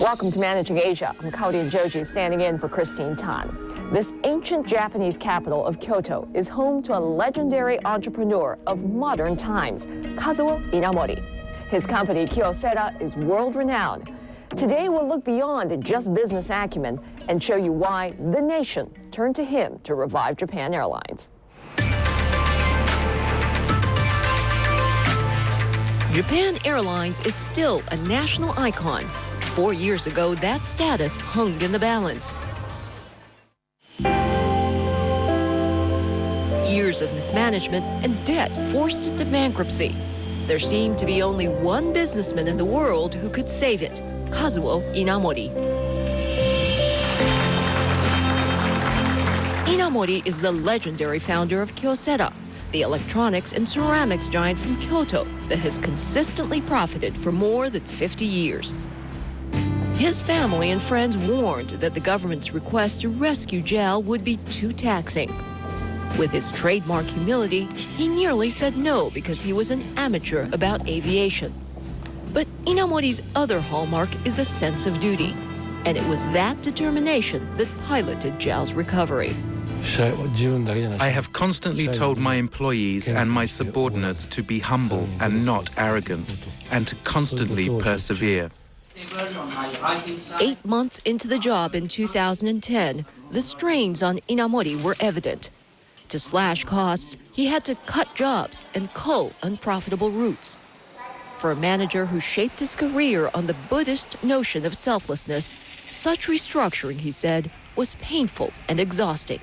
Welcome to Managing Asia. I'm Kaori Enjoji, standing in for Christine Tan. This ancient Japanese capital of Kyoto is home to a legendary entrepreneur of modern times, Kazuo Inamori. His company, Kyocera, is world-renowned. Today, we'll look beyond just business acumen and show you why the nation turned to him to revive Japan Airlines. Japan Airlines is still a national icon. 4 years ago, that status hung in the balance. Years of mismanagement and debt forced it to bankruptcy. There seemed to be only one businessman in the world who could save it, Kazuo Inamori. Inamori is the legendary founder of Kyocera, the electronics and ceramics giant from Kyoto that has consistently profited for more than 50 years. His family and friends warned that the government's request to rescue JAL would be too taxing. With his trademark humility, he nearly said no because he was an amateur about aviation. But Inamori's other hallmark is a sense of duty, and it was that determination that piloted JAL's recovery. I have constantly told my employees and my subordinates to be humble and not arrogant, and to constantly persevere. 8 months into the job in 2010, the strains on Inamori were evident. To slash costs, he had to cut jobs and cull unprofitable routes. For a manager who shaped his career on the Buddhist notion of selflessness, such restructuring, he said, was painful and exhausting.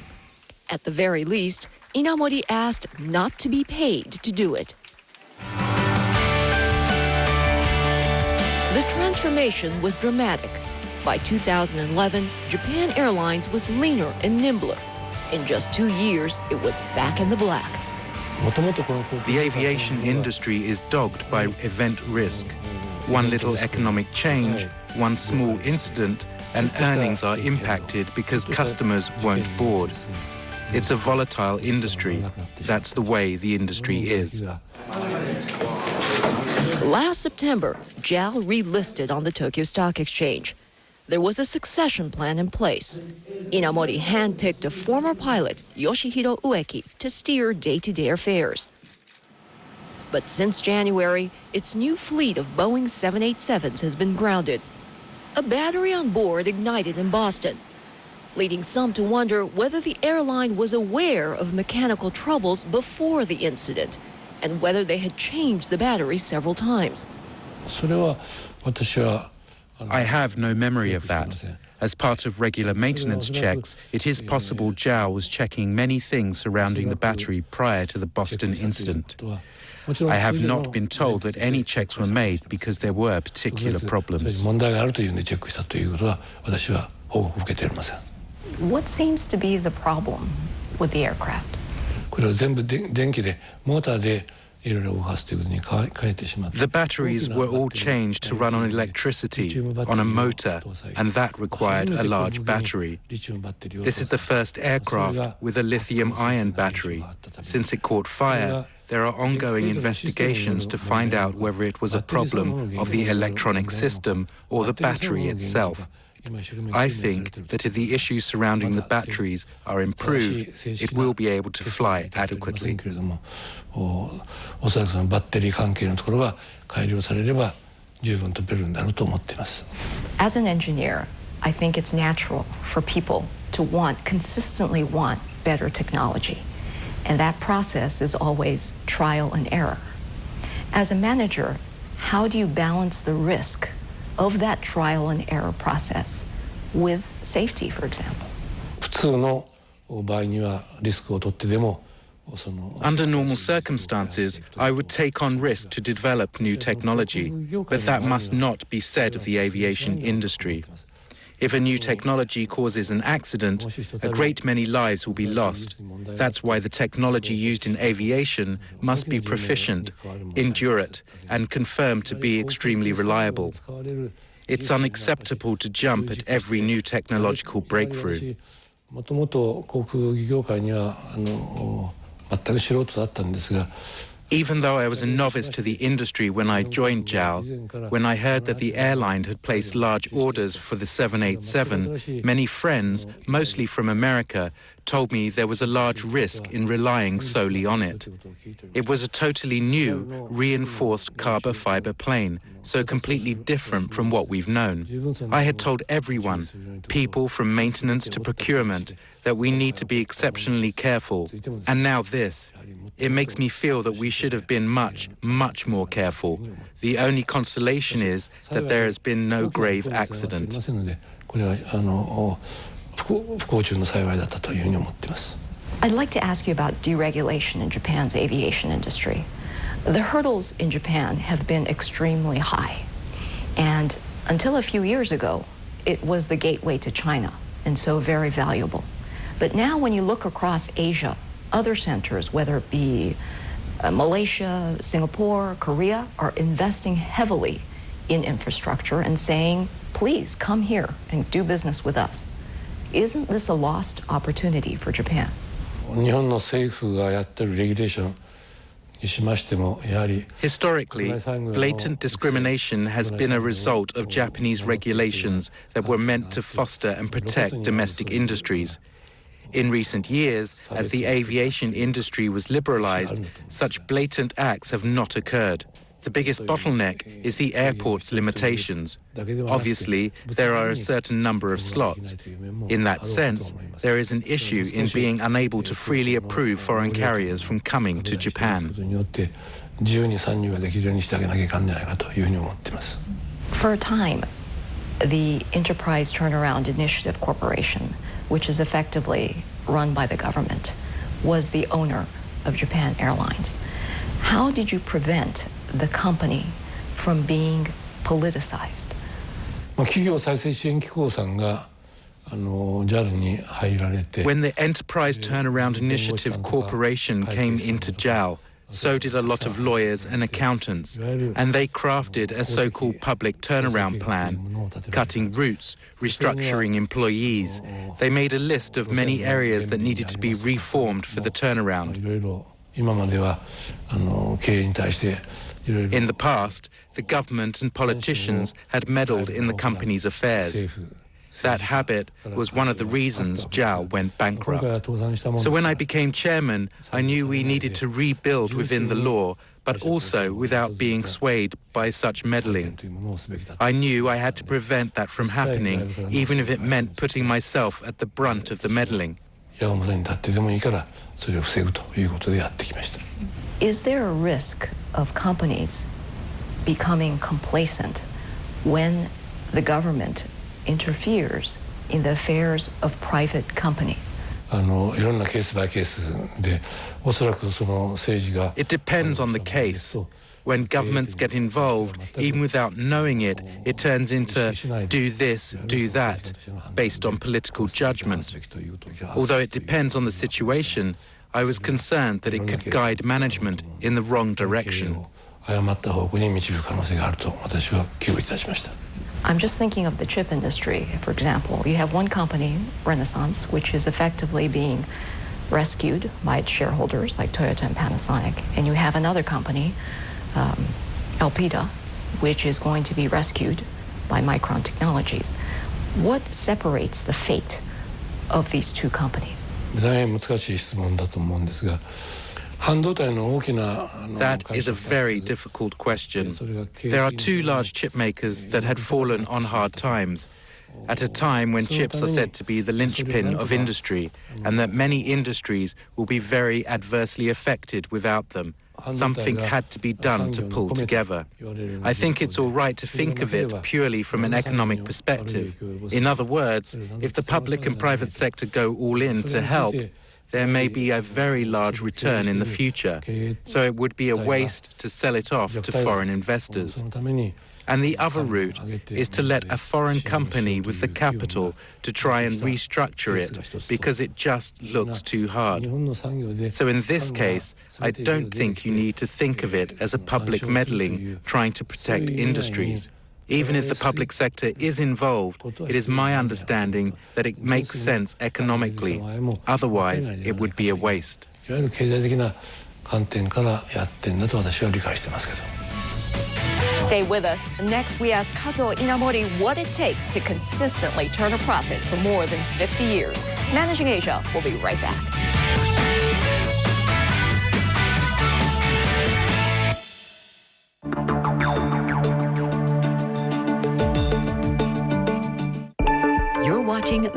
At the very least, Inamori asked not to be paid to do it. The transformation was dramatic. By 2011, Japan Airlines was leaner and nimbler. In just 2 years, it was back in the black. The aviation industry is dogged by event risk. One little economic change, one small incident, and earnings are impacted because customers won't board. It's a volatile industry. That's the way the industry is. Last September, JAL relisted on the Tokyo Stock Exchange. There was a succession plan in place. Inamori handpicked a former pilot, Yoshihiro Ueki, to steer day-to-day affairs. But since January, its new fleet of Boeing 787s has been grounded. A battery on board ignited in Boston, leading some to wonder whether the airline was aware of mechanical troubles before the incident and whether they had changed the battery several times. I have no memory of that. As part of regular maintenance checks, it is possible JAL was checking many things surrounding the battery prior to the Boston incident. I have not been told that any checks were made because there were particular problems. What seems to be the problem with the aircraft? The batteries were all changed to run on electricity, on a motor, and that required a large battery. This is the first aircraft with a lithium-ion battery. Since it caught fire, there are ongoing investigations to find out whether it was a problem of the electronic system or the battery itself. I think that if the issues surrounding the batteries are improved, it will be able to fly adequately. As an engineer, I think it's natural for people to consistently want better technology. And that process is always trial and error. As a manager, how do you balance the risk of that trial and error process with safety, for example? Under normal circumstances, I would take on risk to develop new technology, but that must not be said of the aviation industry. If a new technology causes an accident, a great many lives will be lost. That's why the technology used in aviation must be proficient, endurable, and confirmed to be extremely reliable. It's unacceptable to jump at every new technological breakthrough. Even though I was a novice to the industry when I joined JAL, when I heard that the airline had placed large orders for the 787, many friends, mostly from America, told me there was a large risk in relying solely on it. It was a totally new, reinforced carbon fiber plane, so completely different from what we've known. I had told everyone, people from maintenance to procurement, that we need to be exceptionally careful. And now this. It makes me feel that we should have been much, much more careful. The only consolation is that there has been no grave accident. I'd like to ask you about deregulation in Japan's aviation industry. The hurdles in Japan have been extremely high. And until a few years ago, it was the gateway to China, and so very valuable. But now when you look across Asia, other centers, whether it be Malaysia, Singapore, Korea, are investing heavily in infrastructure and saying, please come here and do business with us. Isn't this a lost opportunity for Japan? Historically, blatant discrimination has been a result of Japanese regulations that were meant to foster and protect domestic industries. In recent years, as the aviation industry was liberalized, such blatant acts have not occurred. The biggest bottleneck is the airport's limitations. Obviously, there are a certain number of slots. In that sense, there is an issue in being unable to freely approve foreign carriers from coming to Japan. For a time, the Enterprise Turnaround Initiative Corporation, which is effectively run by the government, was the owner of Japan Airlines. How did you prevent the company from being politicized? When the Enterprise Turnaround Initiative Corporation came into JAL, so did a lot of lawyers and accountants, and they crafted a so-called public turnaround plan, cutting routes, restructuring employees. They made a list of many areas that needed to be reformed for the turnaround. In the past, the government and politicians had meddled in the company's affairs. That habit was one of the reasons JAL went bankrupt. So when I became chairman, I knew we needed to rebuild within the law, but also without being swayed by such meddling. I knew I had to prevent that from happening, even if it meant putting myself at the brunt of the meddling. Is there a risk of companies becoming complacent when the government interferes in the affairs of private companies? It depends on the case. When governments get involved, even without knowing it, it turns into do this, do that, based on political judgment. Although it depends on the situation, I was concerned that it could guide management in the wrong direction. I'm just thinking of the chip industry, for example. You have one company, Renaissance, which is effectively being rescued by its shareholders, like Toyota and Panasonic. And you have another company, Elpida, which is going to be rescued by Micron Technologies. What separates the fate of these two companies? That is a very difficult question. There are two large chip makers that had fallen on hard times, at a time when chips are said to be the linchpin of industry, and that many industries will be very adversely affected without them. Something had to be done to pull together. I think it's all right to think of it purely from an economic perspective. In other words, if the public and private sector go all in to help, there may be a very large return in the future, so it would be a waste to sell it off to foreign investors. And the other route is to let a foreign company with the capital to try and restructure it because it just looks too hard. So in this case, I don't think you need to think of it as a public meddling trying to protect industries. Even if the public sector is involved, it is my understanding that it makes sense economically. Otherwise, it would be a waste. 観点からやってんだと私は理解してますけど。 Stay with us. Next, we ask Kazuo Inamori what it takes to consistently turn a profit for more than 50 years. Managing Asia will be right back. You're watching